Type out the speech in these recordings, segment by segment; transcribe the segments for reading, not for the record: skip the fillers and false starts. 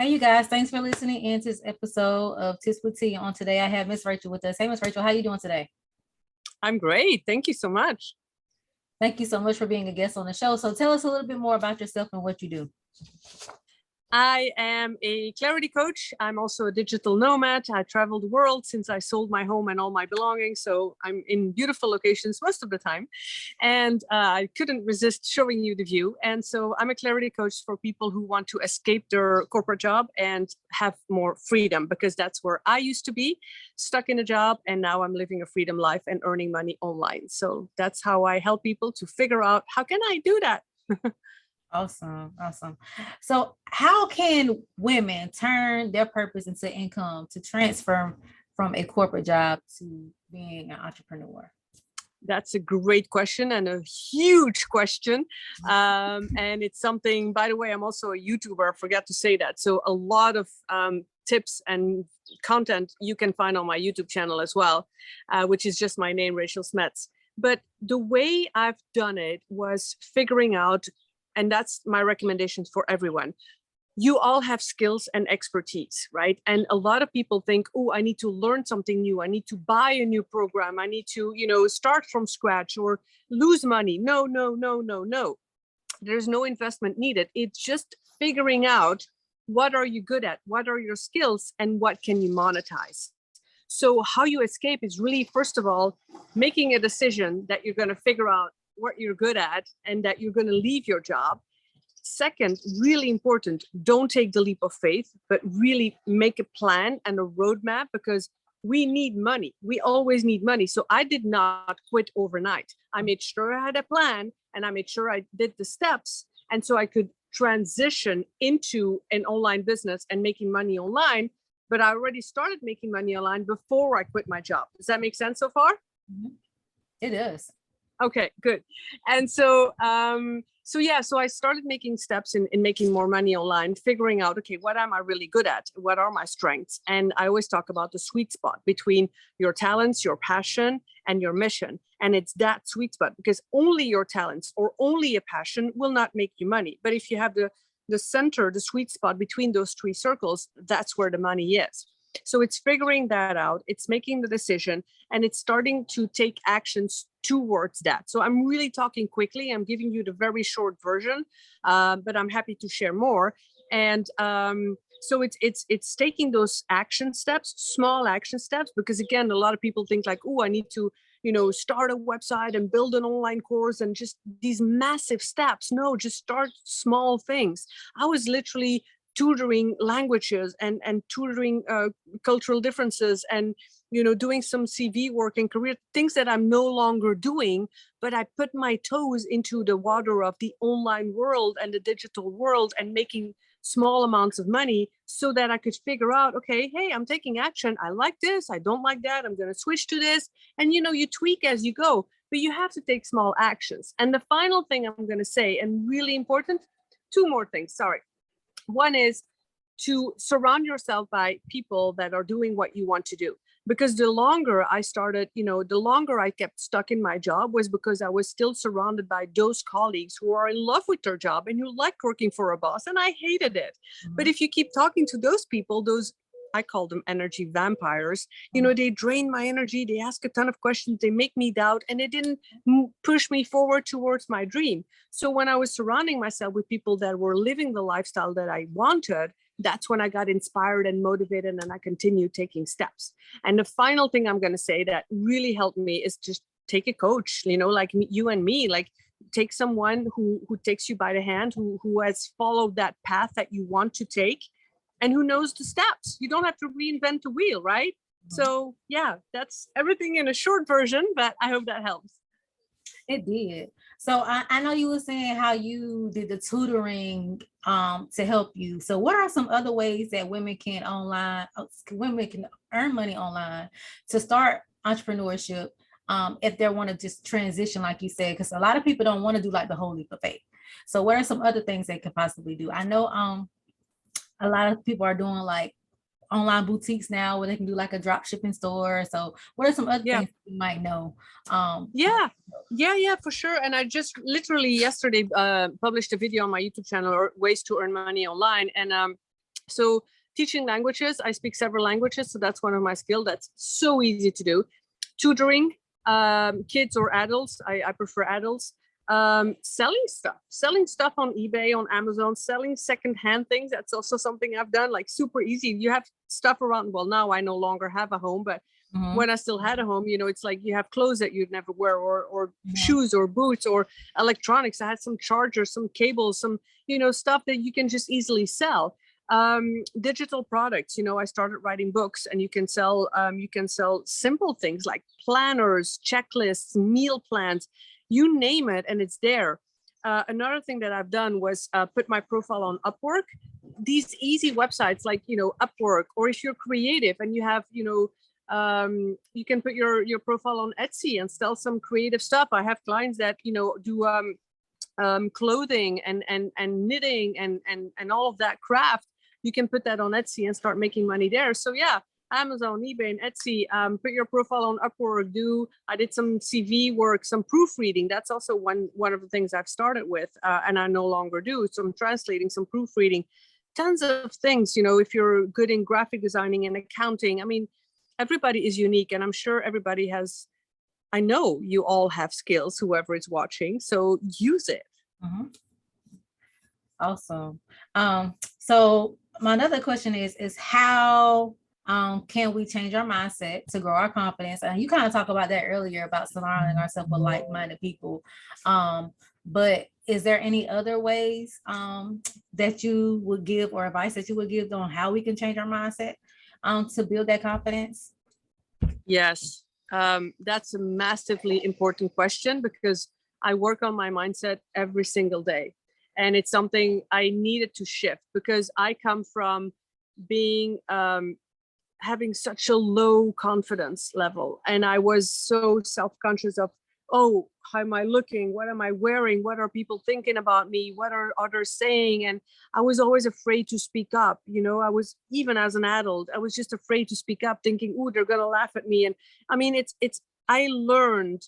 Hey, you guys, thanks for listening in to this episode of Tips with Tea. On today, I have Miss Rachel with us. Hey, Miss Rachel, how you doing today? I'm great. Thank you so much. Thank you so much for being a guest on the show. So tell us a little bit more about yourself and what you do. I am a clarity coach. I'm also a digital nomad. I travel the world since I sold my home and all my belongings. So I'm in beautiful locations most of the time. And I couldn't resist showing you the view. And so I'm a clarity coach for people who want to escape their corporate job and have more freedom, because that's where I used to be, stuck in a job. And now I'm living a freedom life and earning money online. So that's how I help people to figure out, how can I do that? Awesome. So how can women turn their purpose into income to transfer from a corporate job to being an entrepreneur? That's a great question and a huge question. And it's something, by the way, I'm also a YouTuber. I forgot to say that. So a lot of tips and content you can find on my YouTube channel as well, which is just my name, Rachel Smets. But the way I've done it was figuring out, and that's my recommendations for everyone. You all have skills and expertise, right? And a lot of people think, oh, I need to learn something new. I need to buy a new program. I need to, start from scratch or lose money. No. There's no investment needed. It's just figuring out, what are you good at? What are your skills? And what can you monetize? So how you escape is really, first of all, making a decision that you're going to figure out what you're good at and that you're going to leave your job. Second, really important, don't take the leap of faith, but really make a plan and a roadmap, because we need money. We always need money. So I did not quit overnight. I made sure I had a plan and I made sure I did the steps. And so I could transition into an online business and making money online. But I already started making money online before I quit my job. Does that make sense so far? It does. Okay, good. And so I started making steps in making more money online, figuring out, okay, what am I really good at? What are my strengths? And I always talk about the sweet spot between your talents, your passion, and your mission. And it's that sweet spot, because only your talents or only a passion will not make you money. But if you have the center, the sweet spot between those three circles, that's where the money is. So it's figuring that out, it's making the decision, and it's starting to take actions towards that. So I'm really talking quickly. I'm giving you the very short version, but I'm happy to share more. And so it's taking those action steps, small action steps, because again, a lot of people think like, oh, I need to, start a website and build an online course and just these massive steps. No, just start small things. I was literally tutoring languages and tutoring cultural differences and doing some CV work and career things that I'm no longer doing, but I put my toes into the water of the online world and the digital world and making small amounts of money so that I could figure out, okay, hey, I'm taking action. I like this. I don't like that. I'm going to switch to this. And, you tweak as you go, but you have to take small actions. And the final thing I'm going to say, and really important, two more things, sorry. One is to surround yourself by people that are doing what you want to do. Because the longer I started, the longer I kept stuck in my job was because I was still surrounded by those colleagues who are in love with their job and who like working for a boss. And I hated it. Mm-hmm. But if you keep talking to those people, I call them energy vampires, they drain my energy. They ask a ton of questions. They make me doubt, and it didn't push me forward towards my dream. So when I was surrounding myself with people that were living the lifestyle that I wanted, that's when I got inspired and motivated, and I continued taking steps. And the final thing I'm going to say that really helped me is just take a coach, like you and me, like take someone who takes you by the hand, who has followed that path that you want to take, and who knows the steps. You don't have to reinvent the wheel, right? Mm-hmm. So yeah, that's everything in a short version, but I hope that helps. It did. So I know you were saying how you did the tutoring to help you. So what are some other ways that women can earn money online to start entrepreneurship if they want to just transition, like you said, because a lot of people don't want to do like the whole leap of faith. So what are some other things they could possibly do? I know a lot of people are doing like online boutiques now where they can do like a drop shipping store. So what are some other things you might know? Yeah, for sure. And I just literally yesterday published a video on my YouTube channel, or ways to earn money online. And So teaching languages, I speak several languages, so that's one of my skills. That's so easy to do. Tutoring, kids or adults. I prefer adults. Selling stuff on eBay, on Amazon, selling secondhand things. That's also something I've done, like super easy. You have stuff around. Well, now I no longer have a home, but when I still had a home, it's like you have clothes that you'd never wear, or shoes or boots or electronics. I had some chargers, some cables, some, stuff that you can just easily sell. Digital products, I started writing books, and you can sell simple things like planners, checklists, meal plans, you name it, and it's there. Another thing that I've done was put my profile on Upwork. These easy websites like, Upwork, or if you're creative and you have, you can put your profile on Etsy and sell some creative stuff. I have clients that, do clothing and knitting and all of that craft. You can put that on Etsy and start making money there. So yeah, Amazon, eBay, and Etsy. Put your profile on Upwork. I did some CV work, some proofreading. That's also one of the things I've started with, and I no longer do. So I'm translating, some proofreading, tons of things. If you're good in graphic designing and accounting, I mean, everybody is unique, and I'm sure everybody has. I know you all have skills, whoever is watching. So use it. Awesome. So my another question is how can we change our mindset to grow our confidence? And you kind of talked about that earlier about surrounding ourselves with like-minded people. But is there any other ways that you would give, or advice that you would give on how we can change our mindset to build that confidence? Yes, that's a massively important question, because I work on my mindset every single day. And it's something I needed to shift, because I come from being having such a low confidence level. And I was so self-conscious of, oh, how am I looking? What am I wearing? What are people thinking about me? What are others saying? And I was always afraid to speak up. I was, even as an adult, I was just afraid to speak up, thinking, oh, they're going to laugh at me. And I mean, I learned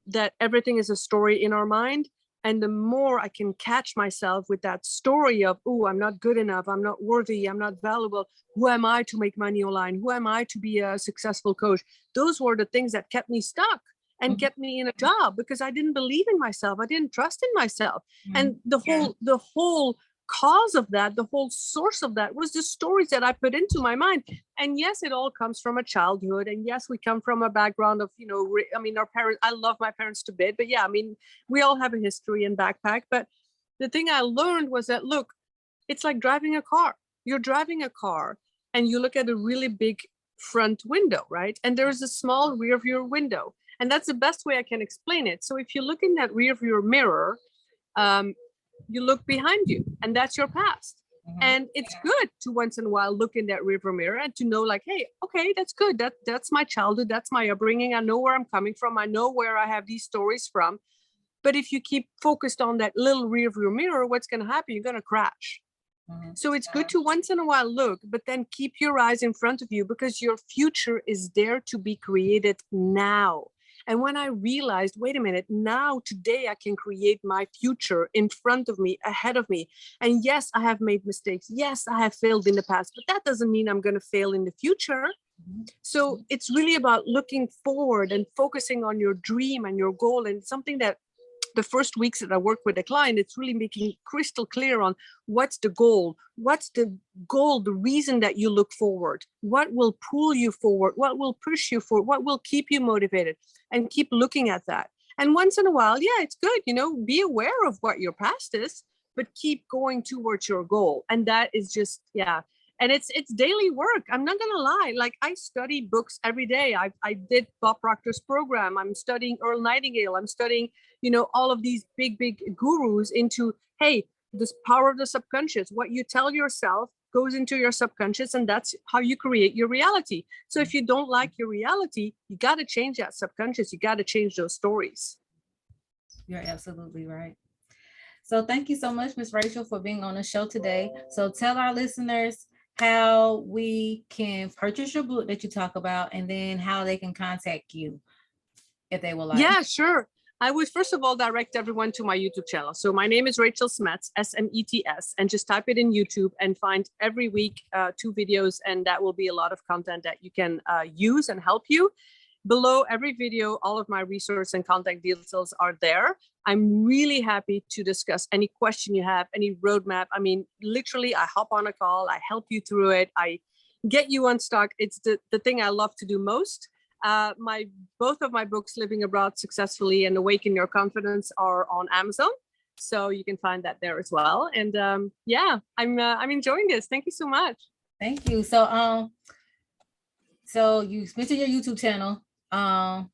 that everything is a story in our mind. And the more I can catch myself with that story of, oh, I'm not good enough, I'm not worthy, I'm not valuable, who am I to make money online? Who am I to be a successful coach? Those were the things that kept me stuck and kept me in a job, because I didn't believe in myself. I didn't trust in myself. And the whole cause of that, the whole source of that was the stories that I put into my mind. And yes, it all comes from a childhood. And yes, we come from a background of, our parents, I love my parents to bit, but yeah, we all have a history and backpack. But the thing I learned was that, look, it's like driving a car. You're driving a car and you look at a really big front window, right? And there's a small rear view window. And that's the best way I can explain it. So if you look in that rear view mirror, you look behind you, and that's your past. And it's good to once in a while look in that rearview mirror and to know, like, hey, okay, that's good. That's my childhood. That's my upbringing. I know where I'm coming from. I know where I have these stories from. But if you keep focused on that little rearview mirror, what's going to happen? You're going to crash. So it's good to once in a while look, but then keep your eyes in front of you, because your future is there to be created now. And when I realized, wait a minute, now today I can create my future in front of me, ahead of me. And yes, I have made mistakes. Yes, I have failed in the past, but that doesn't mean I'm going to fail in the future. So it's really about looking forward and focusing on your dream and your goal. And something that the first weeks that I work with a client, it's really making crystal clear on what's the goal, the reason that you look forward, what will pull you forward, what will push you forward, what will keep you motivated, and keep looking at that. And once in a while, yeah, it's good, be aware of what your past is, but keep going towards your goal. And that is just, yeah. And it's daily work. I'm not going to lie. Like, I study books every day. I did Bob Proctor's program. I'm studying Earl Nightingale. I'm studying, all of these big gurus into, hey, this power of the subconscious. What you tell yourself goes into your subconscious, and that's how you create your reality. So if you don't like your reality, you got to change that subconscious. You got to change those stories. You're absolutely right. So thank you so much, Ms. Rachel, for being on the show today. So tell our listeners how we can purchase your book that you talk about, and then how they can contact you if they would like. Yeah, sure. I would first of all direct everyone to my YouTube channel. So my name is Rachel Smets, Smets, and just type it in YouTube and find every week 2 videos, and that will be a lot of content that you can use and help you. Below every video, all of my resource and contact details are there. I'm really happy to discuss any question you have, any roadmap. I mean, literally, I hop on a call, I help you through it, I get you unstuck. It's the thing I love to do most. Both of my books, Living Abroad Successfully and Awaken Your Confidence, are on Amazon, so you can find that there as well. And yeah, I'm enjoying this. Thank you so much. Thank you. So you mentioned your YouTube channel. Are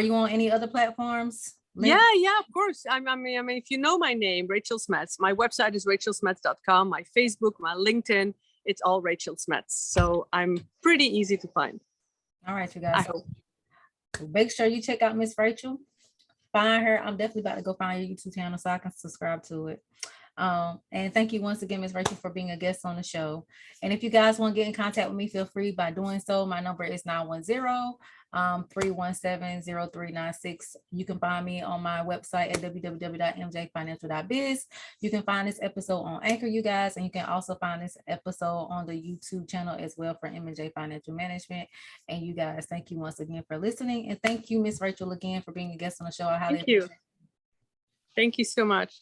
you on any other platforms? Yeah, of course. I mean, if you know my name, Rachel Smets, my website is rachelsmets.com, my Facebook, my LinkedIn, it's all Rachel Smets. So I'm pretty easy to find. All right, you guys. So make sure you check out Miss Rachel. Find her. I'm definitely about to go find your YouTube channel so I can subscribe to it. And thank you once again, Ms. Rachel, for being a guest on the show. And if you guys want to get in contact with me, feel free by doing so. My number is 910-317-0396. You can find me on my website at www.mjfinancial.biz. You can find this episode on Anchor, you guys, and you can also find this episode on the YouTube channel as well for M&J Financial Management. And you guys, thank you once again for listening. And thank you, Ms. Rachel, again for being a guest on the show. I highly appreciate it. Thank you so much.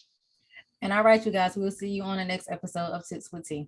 And all right, you guys, we'll see you on the next episode of Tips with T.